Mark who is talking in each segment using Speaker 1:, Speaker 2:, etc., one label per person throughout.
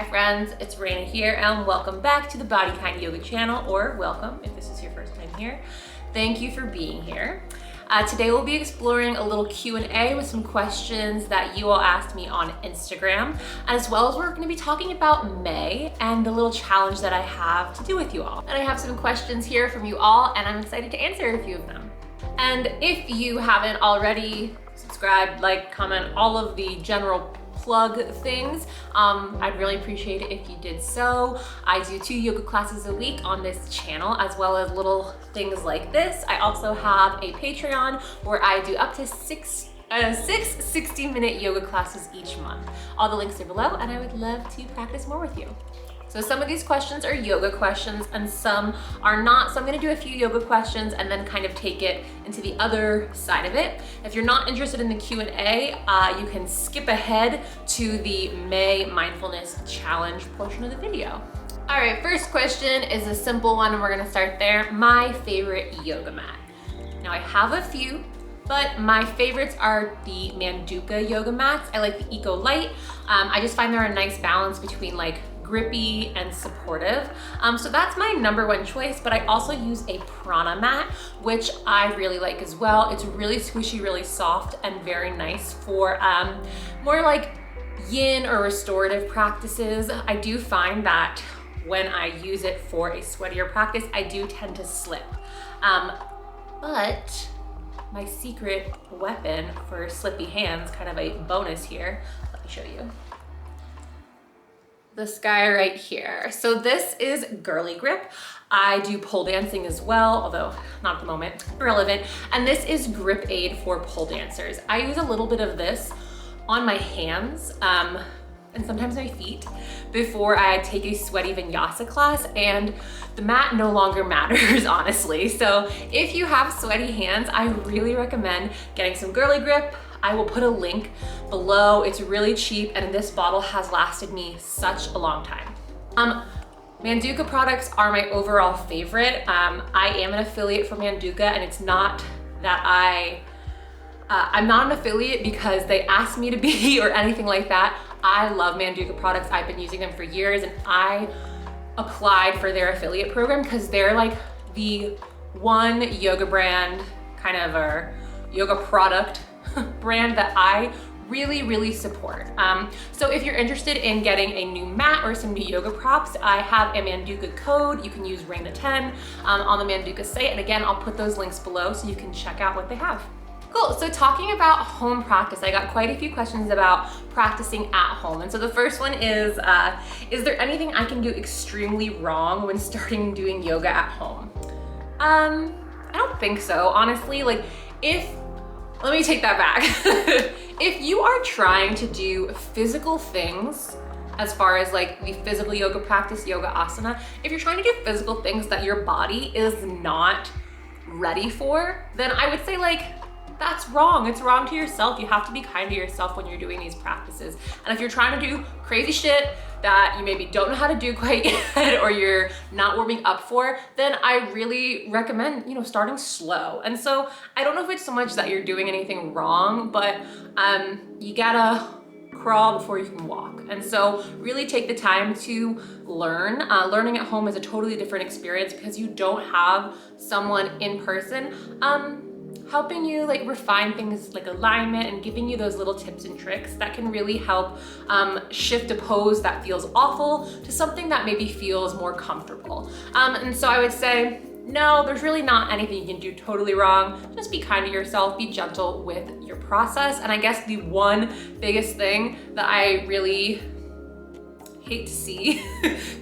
Speaker 1: Hi friends, it's Raina here and welcome back to the Body Kind Yoga channel, or welcome if this is your first time here. Thank you for being here. Today we'll be exploring a little Q&A with some questions that you all asked me on Instagram, as well as we're going to be talking about May and the little challenge that I have to do with you all. And I have some questions here from you all and I'm excited to answer a few of them. And if you haven't already subscribed, like, comment, all of the general plug things, I'd really appreciate it if you did so. I do 2 yoga classes a week on this channel, as well as little things like this. I also have a Patreon where I do up to six 60-minute yoga classes each month. All the links are below and I would love to practice more with you. So some of these questions are yoga questions and some are not. So I'm gonna do a few yoga questions and then kind of take it into the other side of it. If you're not interested in the Q&A, you can skip ahead to the May Mindfulness challenge portion of the video. All right, first question is a simple one and we're gonna start there. My favorite yoga mat. Now I have a few, but my favorites are the Manduka yoga mats. I like the Eco Light. I just find they're a nice balance between like grippy and supportive. So that's my number one choice, but I also use a prana mat, which I really like as well. It's really squishy, really soft, and very nice for more like yin or restorative practices. I do find that when I use it for a sweatier practice, I do tend to slip. But my secret weapon for slippy hands, kind of a bonus here, let me show you. This guy right here. So this is girly grip. I do pole dancing as well, although not at the moment, irrelevant. And this is grip aid for pole dancers. I use a little bit of this on my hands and sometimes my feet before I take a sweaty vinyasa class, and the mat no longer matters, honestly. So if you have sweaty hands, I really recommend getting some girly grip. I will put a link below. It's really cheap and this bottle has lasted me such a long time. Manduka products are my overall favorite. I am an affiliate for Manduka, and it's not that I'm not an affiliate because they asked me to be or anything like that. I love Manduka products. I've been using them for years and I applied for their affiliate program because they're like the one yoga brand, kind of a yoga product brand that I really support. So if you're interested in getting a new mat or some new yoga props, I have a Manduka code. You can use Raina10 on the Manduka site. And again, I'll put those links below so you can check out what they have. Cool, so talking about home practice, I got quite a few questions about practicing at home. And so the first one is there anything I can do extremely wrong when starting doing yoga at home? I don't think so, honestly. Like, let me take that back. If you are trying to do physical things, as far as like the physical yoga practice, yoga asana, if you're trying to do physical things that your body is not ready for, then I would say like, that's wrong. It's wrong to yourself. You have to be kind to yourself when you're doing these practices. And if you're trying to do crazy shit that you maybe don't know how to do quite yet or you're not warming up for, then I really recommend, starting slow. And so I don't know if it's so much that you're doing anything wrong, but you gotta crawl before you can walk. And so really take the time to learn. Learning at home is a totally different experience because you don't have someone in person helping you like refine things like alignment and giving you those little tips and tricks that can really help shift a pose that feels awful to something that maybe feels more comfortable. And so I would say, no, there's really not anything you can do totally wrong. Just be kind to yourself, be gentle with your process. And I guess the one biggest thing that I really hate to see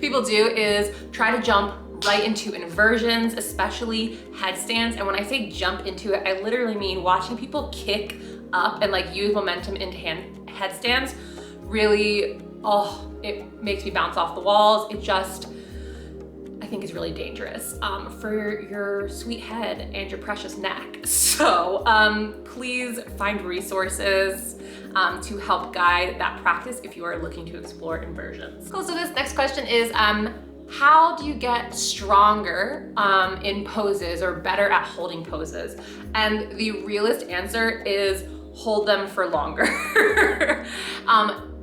Speaker 1: people do is try to jump right into inversions, especially headstands. And when I say jump into it, I literally mean watching people kick up and like use momentum into headstands. Really, it makes me bounce off the walls. It just, I think is really dangerous for your sweet head and your precious neck. So please find resources to help guide that practice if you are looking to explore inversions. Cool, so this next question is, how do you get stronger in poses or better at holding poses? And the realist answer is hold them for longer.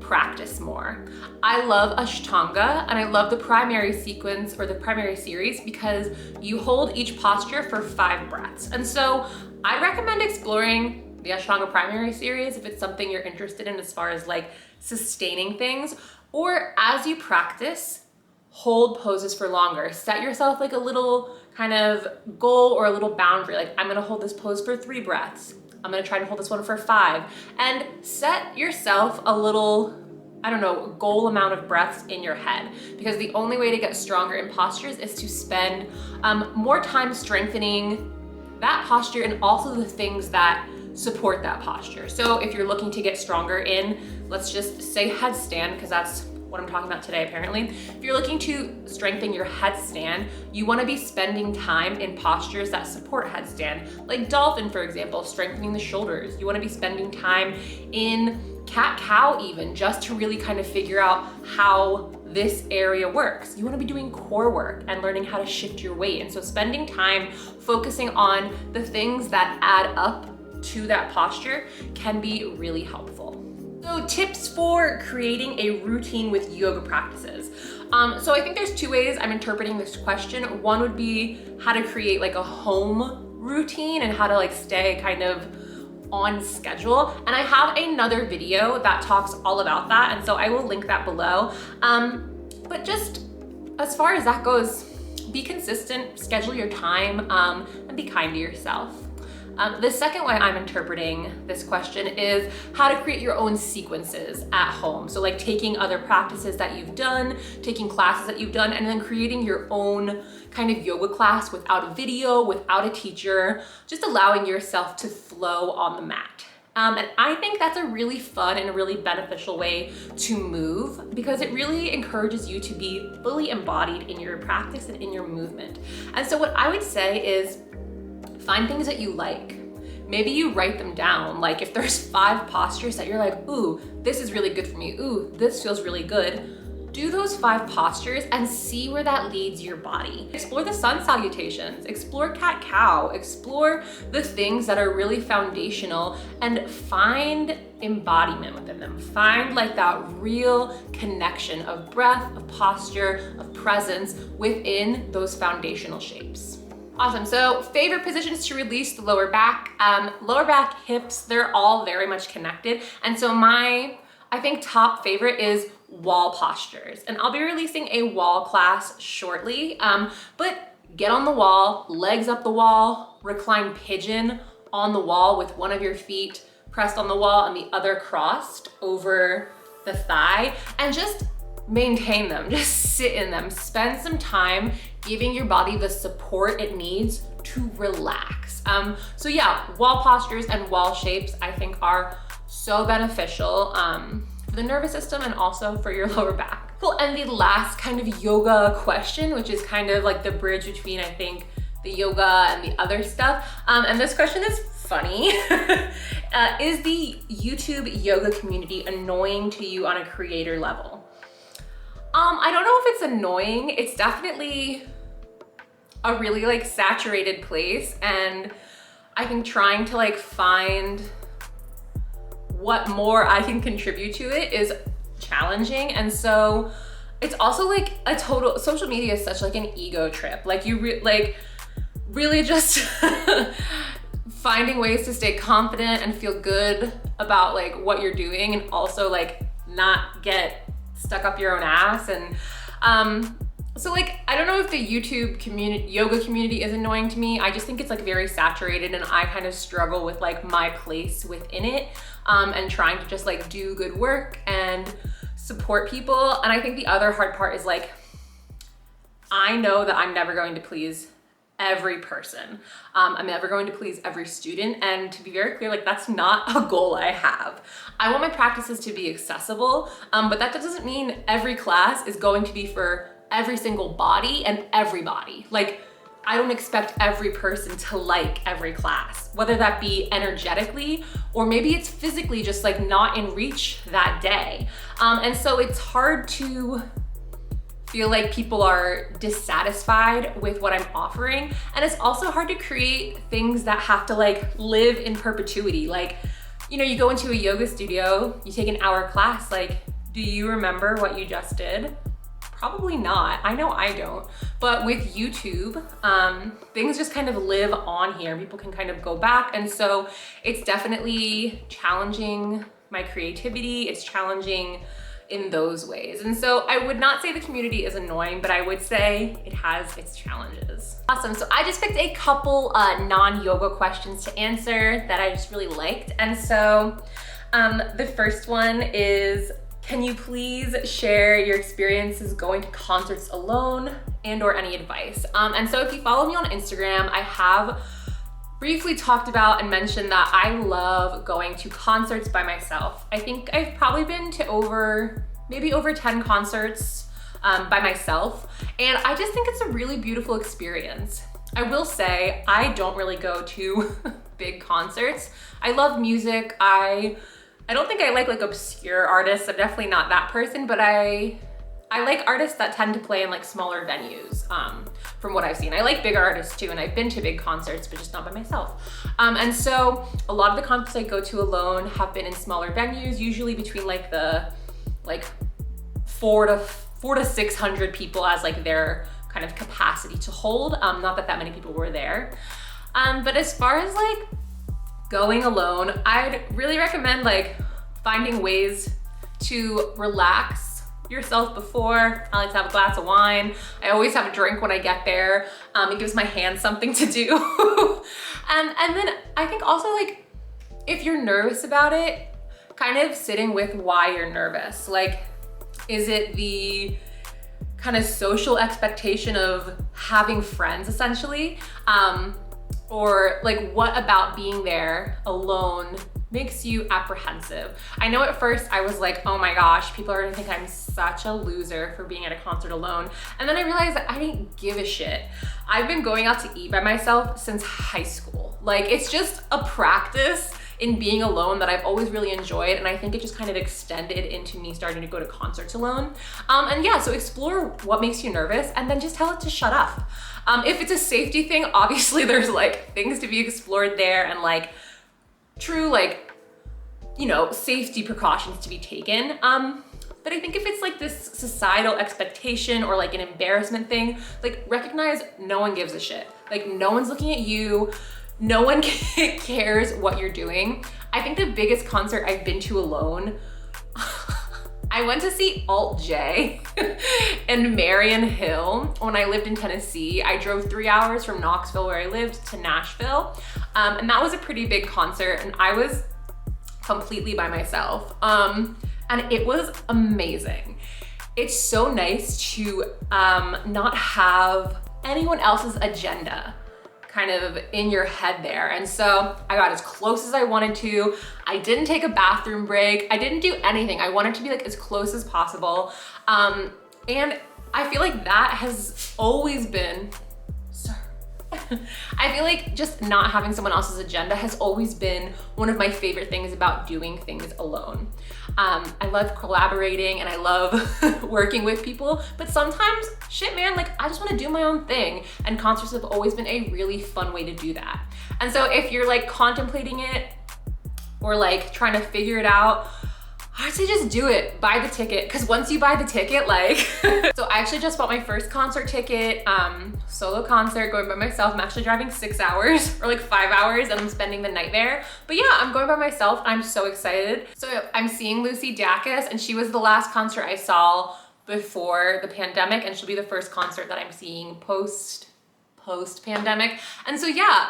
Speaker 1: practice more. I love Ashtanga, and I love the primary sequence or the primary series because you hold each posture for 5 breaths. And so I recommend exploring the Ashtanga primary series if it's something you're interested in as far as like sustaining things, or as you practice, hold poses for longer. Set yourself like a little kind of goal or a little boundary. Like, I'm gonna hold this pose for 3 breaths. I'm gonna try to hold this one for 5. And set yourself a little, I don't know, goal amount of breaths in your head, because the only way to get stronger in postures is to spend more time strengthening that posture and also the things that support that posture. So if you're looking to get stronger in, let's just say headstand, because that's what I'm talking about today apparently. If you're looking to strengthen your headstand, you wanna be spending time in postures that support headstand, like dolphin, for example, strengthening the shoulders. You wanna be spending time in cat-cow even, just to really kind of figure out how this area works. You wanna be doing core work and learning how to shift your weight. And so spending time focusing on the things that add up to that posture can be really helpful. So tips for creating a routine with yoga practices. So I think there's 2 ways I'm interpreting this question. One would be how to create like a home routine and how to like stay kind of on schedule. And I have another video that talks all about that. And so I will link that below. But just as far as that goes, be consistent, schedule your time, and be kind to yourself. The second way I'm interpreting this question is how to create your own sequences at home. So like taking other practices that you've done, taking classes that you've done, and then creating your own kind of yoga class without a video, without a teacher, just allowing yourself to flow on the mat. And I think that's a really fun and a really beneficial way to move, because it really encourages you to be fully embodied in your practice and in your movement. And so what I would say is, find things that you like. Maybe you write them down. Like if there's 5 postures that you're like, ooh, this is really good for me. Ooh, this feels really good. Do those 5 postures and see where that leads your body. Explore the sun salutations, explore cat-cow, explore the things that are really foundational and find embodiment within them. Find like that real connection of breath, of posture, of presence within those foundational shapes. Awesome, so favorite positions to release the lower back. Lower back, hips, they're all very much connected. And so my, I think top favorite is wall postures. And I'll be releasing a wall class shortly, but get on the wall, legs up the wall, recline pigeon on the wall with one of your feet pressed on the wall and the other crossed over the thigh, and just maintain them, just sit in them. Spend some time giving your body the support it needs to relax. So yeah, wall postures and wall shapes I think are so beneficial for the nervous system and also for your lower back. Cool, and the last kind of yoga question, which is kind of like the bridge between I think the yoga and the other stuff. And this question is funny. Is the YouTube yoga community annoying to you on a creator level? I don't know if it's annoying. It's definitely a really like saturated place, and I think trying to like find what more I can contribute to it is challenging. And so it's also like a total, social media is such like an ego trip. Like you really just finding ways to stay confident and feel good about like what you're doing, and also like not get stuck up your own ass. And so like, I don't know if the YouTube community, yoga community is annoying to me. I just think it's like very saturated, and I kind of struggle with like my place within it, and trying to just like do good work and support people. And I think the other hard part is like, I know that I'm never going to please every person. I'm never going to please every student. And to be very clear, like that's not a goal I have. I want my practices to be accessible, but that doesn't mean every class is going to be for every single body and everybody. Like I don't expect every person to like every class, whether that be energetically or maybe it's physically just like not in reach that day. And so it's hard to feel like people are dissatisfied with what I'm offering. And it's also hard to create things that have to like live in perpetuity. Like, you know, you go into a yoga studio, you take an hour class, like Do you remember what you just did? Probably not. I know I don't. But with YouTube, things just kind of live on here. People can kind of go back. And so it's definitely challenging my creativity. It's challenging in those ways. And so I would not say the community is annoying, but I would say it has its challenges. Awesome, so I just picked a couple non-yoga questions to answer that I just really liked. And so the first one is, can you please share your experiences going to concerts alone and or any advice? And so if you follow me on Instagram, I have briefly talked about and mentioned that I love going to concerts by myself. I think I've probably been to maybe over 10 concerts by myself. And I just think it's a really beautiful experience. I will say, I don't really go to big concerts. I love music. I don't think I like obscure artists. I'm definitely not that person, but I like artists that tend to play in like smaller venues, from what I've seen. I like bigger artists too, and I've been to big concerts, but just not by myself. And so a lot of the concerts I go to alone have been in smaller venues, usually between like the 400 to 600 people as like their kind of capacity to hold. Not that many people were there. But as far as like going alone, I'd really recommend like finding ways to relax yourself before. I like to have a glass of wine. I always have a drink when I get there. It gives my hands something to do. And then I think also like, if you're nervous about it, kind of sitting with why you're nervous. Like, is it the kind of social expectation of having friends essentially? Or like, what about being there alone makes you apprehensive? I know at first I was like, oh my gosh, people are gonna think I'm such a loser for being at a concert alone. And then I realized that I didn't give a shit. I've been going out to eat by myself since high school. Like, it's just a practice in being alone that I've always really enjoyed. And I think it just kind of extended into me starting to go to concerts alone. And yeah, so explore what makes you nervous and then just tell it to shut up. If it's a safety thing, obviously there's like things to be explored there and like true, like, you know, safety precautions to be taken. But I think if it's like this societal expectation or like an embarrassment thing, like recognize no one gives a shit. Like no one's looking at you. No one cares what you're doing. I think the biggest concert I've been to alone, I went to see Alt J in Marion Hill when I lived in Tennessee. I drove 3 hours from Knoxville, where I lived, to Nashville. And that was a pretty big concert, and I was completely by myself. And it was amazing. It's so nice to not have anyone else's agenda kind of in your head there. And so I got as close as I wanted to. I didn't take a bathroom break. I didn't do anything. I wanted to be like as close as possible. And I feel like that has always been, I feel like just not having someone else's agenda has always been one of my favorite things about doing things alone. I love collaborating and I love working with people, but sometimes, shit man, like I just wanna do my own thing, and concerts have always been a really fun way to do that. And so if you're like contemplating it or like trying to figure it out, I'd say just do it, buy the ticket, because once you buy the ticket, like, so I actually just bought my first concert ticket, solo concert, going by myself. I'm actually driving 6 hours or like 5 hours and I'm spending the night there. But yeah, I'm going by myself. I'm so excited. So I'm seeing Lucy Dacus, and she was the last concert I saw before the pandemic, and she'll be the first concert that I'm seeing post-pandemic. And so yeah,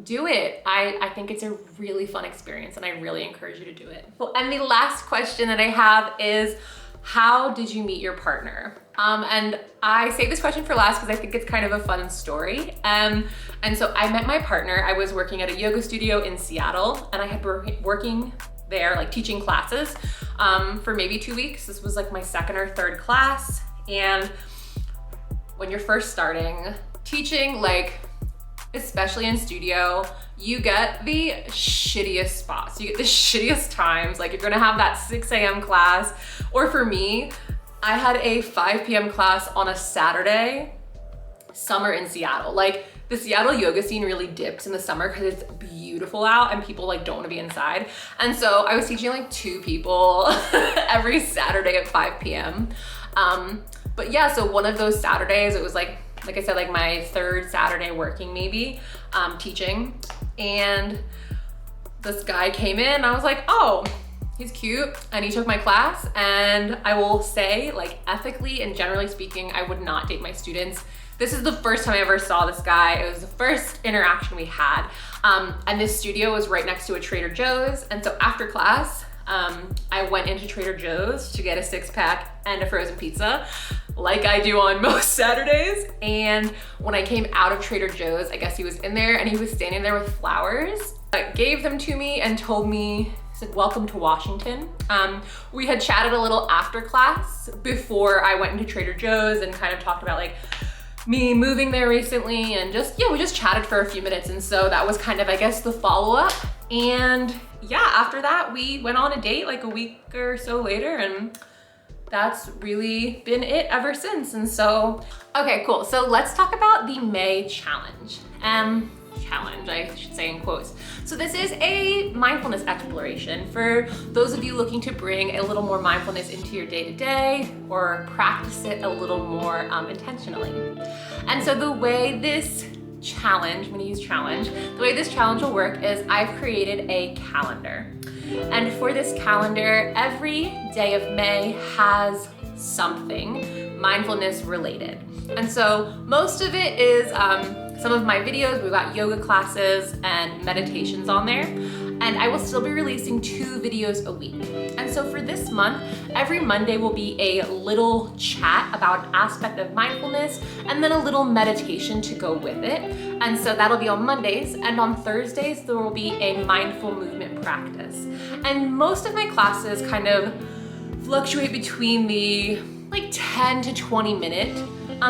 Speaker 1: do it. I think it's a really fun experience and I really encourage you to do it. Well, and the last question that I have is, how did you meet your partner? And I saved this question for last because I think it's kind of a fun story. And so I met my partner. I was working at a yoga studio in Seattle, and I had been working there, like teaching classes for maybe 2 weeks. This was like my second or third class. And when you're first starting teaching, like, especially in studio, you get the shittiest spots. You get the shittiest times. Like, you're gonna have that 6 a.m. class, or for me, I had a 5 p.m. class on a Saturday, summer in Seattle. Like, the Seattle yoga scene really dips in the summer because it's beautiful. beautiful out and people like don't want to be inside. And so I was teaching like 2 people every Saturday at 5 p.m. But yeah, so one of those Saturdays, it was like I said, like my 3rd Saturday working maybe, teaching. And this guy came in, I was like, oh, he's cute. And he took my class, and I will say, like, ethically and generally speaking, I would not date my students. This is the first time I ever saw this guy. It was the first interaction we had. And this studio was right next to a Trader Joe's. And so after class, I went into Trader Joe's to get a 6-pack and a frozen pizza, like I do on most Saturdays. And when I came out of Trader Joe's, I guess he was in there and he was standing there with flowers. Gave them to me and told me, he said, welcome to Washington. We had chatted a little after class before I went into Trader Joe's and kind of talked about like me moving there recently, and just, yeah, we just chatted for a few minutes. And so that was kind of, I guess, the follow-up. And yeah, after that, we went on a date like a week or so later, and that's really been it ever since. And so, okay, cool. So let's talk about the May challenge. Challenge, I should say in quotes. So this is a mindfulness exploration for those of you looking to bring a little more mindfulness into your day-to-day or practice it a little more intentionally. And so the way this challenge, I'm gonna use challenge, the way this challenge will work is I've created a calendar. And for this calendar, every day of May has something mindfulness related. And so most of it is some of my videos. We've got yoga classes and meditations on there. And I will still be releasing 2 videos a week. And so for this month, every Monday will be a little chat about an aspect of mindfulness and then a little meditation to go with it. And so that'll be on Mondays. And on Thursdays, there will be a mindful movement practice. And most of my classes kind of fluctuate between the like 10 to 20 minute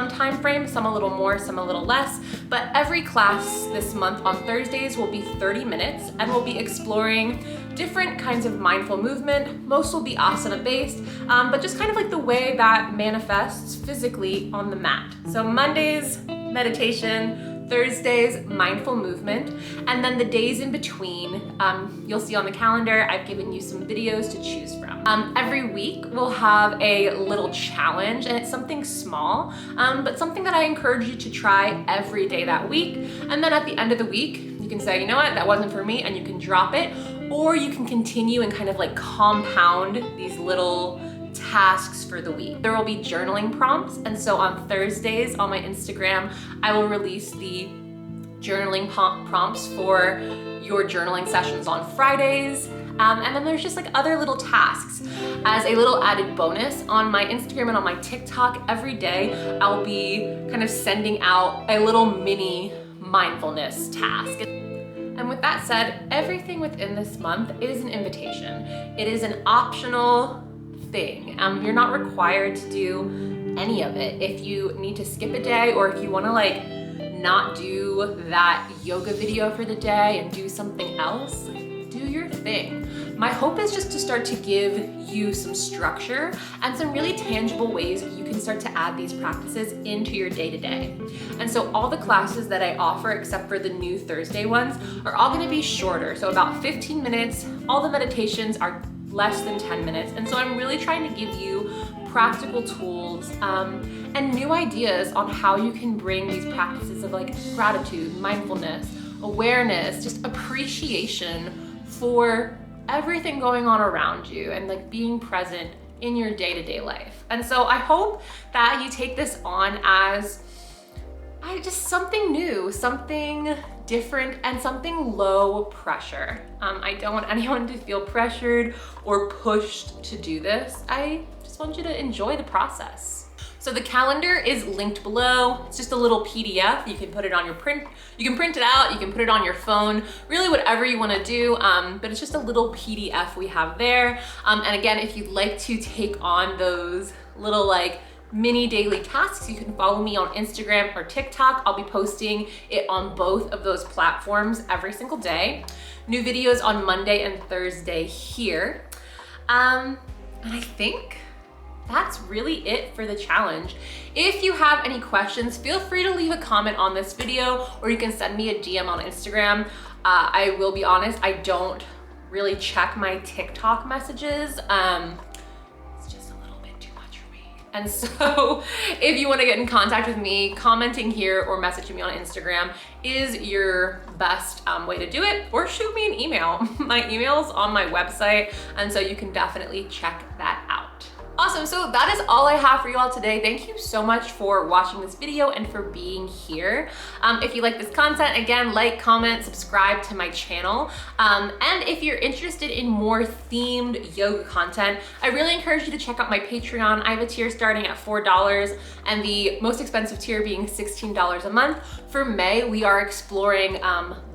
Speaker 1: time frame, some a little more, some a little less, but every class this month on Thursdays will be 30 minutes and we'll be exploring different kinds of mindful movement. Most will be asana based, but just kind of like the way that manifests physically on the mat. So Mondays, meditation, Thursdays, mindful movement, and then the days in between, you'll see on the calendar, I've given you some videos to choose from. Every week we'll have a little challenge, and it's something small, but something that I encourage you to try every day that week. And then at the end of the week, you can say, you know what, that wasn't for me, and you can drop it, or you can continue and kind of like compound these little tasks for the week. There will be journaling prompts, and so on Thursdays on my Instagram, I will release the journaling prompts for your journaling sessions on Fridays. And then there's just like other little tasks. As a little added bonus, on my Instagram and on my TikTok every day, I'll be kind of sending out a little mini mindfulness task. And with that said, everything within this month is an invitation. It is an optional thing. You're not required to do any of it. If you need to skip a day, or if you want to like not do that yoga video for the day and do something else, do your thing. My hope is just to start to give you some structure and some really tangible ways that you can start to add these practices into your day-to-day. And so all the classes that I offer, except for the new Thursday ones, are all gonna be shorter. So about 15 minutes. All the meditations are less than 10 minutes. And so I'm really trying to give you practical tools and new ideas on how you can bring these practices of like gratitude, mindfulness, awareness, just appreciation for everything going on around you and like being present in your day-to-day life. And so I hope that you take this on as just something new, something different, and something low pressure. I don't want anyone to feel pressured or pushed to do this. I just want you to enjoy the process. So the calendar is linked below. It's just a little PDF. You can put it on your print. You can print it out. You can put it on your phone. Really, whatever you want to do. But it's just a little PDF we have there. And again, if you'd like to take on those little like mini daily tasks, you can follow me on Instagram or TikTok. I'll be posting it on both of those platforms every single day. New videos on Monday and Thursday here. And I think that's really it for the challenge. If you have any questions, feel free to leave a comment on this video, or you can send me a DM on Instagram. I will be honest, I don't really check my TikTok messages. It's just a little bit too much for me. And so if you want to get in contact with me, commenting here or messaging me on Instagram is your best way to do it, or shoot me an email. My email's on my website, and so you can definitely check that out. Awesome, so that is all I have for you all today. Thank you so much for watching this video and for being here. If you like this content, again, like, comment, subscribe to my channel. And if you're interested in more themed yoga content, I really encourage you to check out my Patreon. I have a tier starting at $4 and the most expensive tier being $16 a month. For May, we are exploring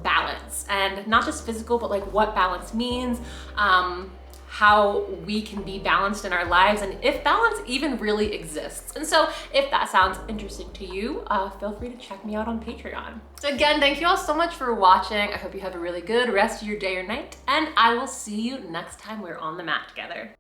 Speaker 1: balance, and not just physical, but like what balance means, how we can be balanced in our lives, and if balance even really exists. And so if that sounds interesting to you, feel free to check me out on Patreon. So again, thank you all so much for watching. I hope you have a really good rest of your day or night, and I will see you next time we're on the mat together.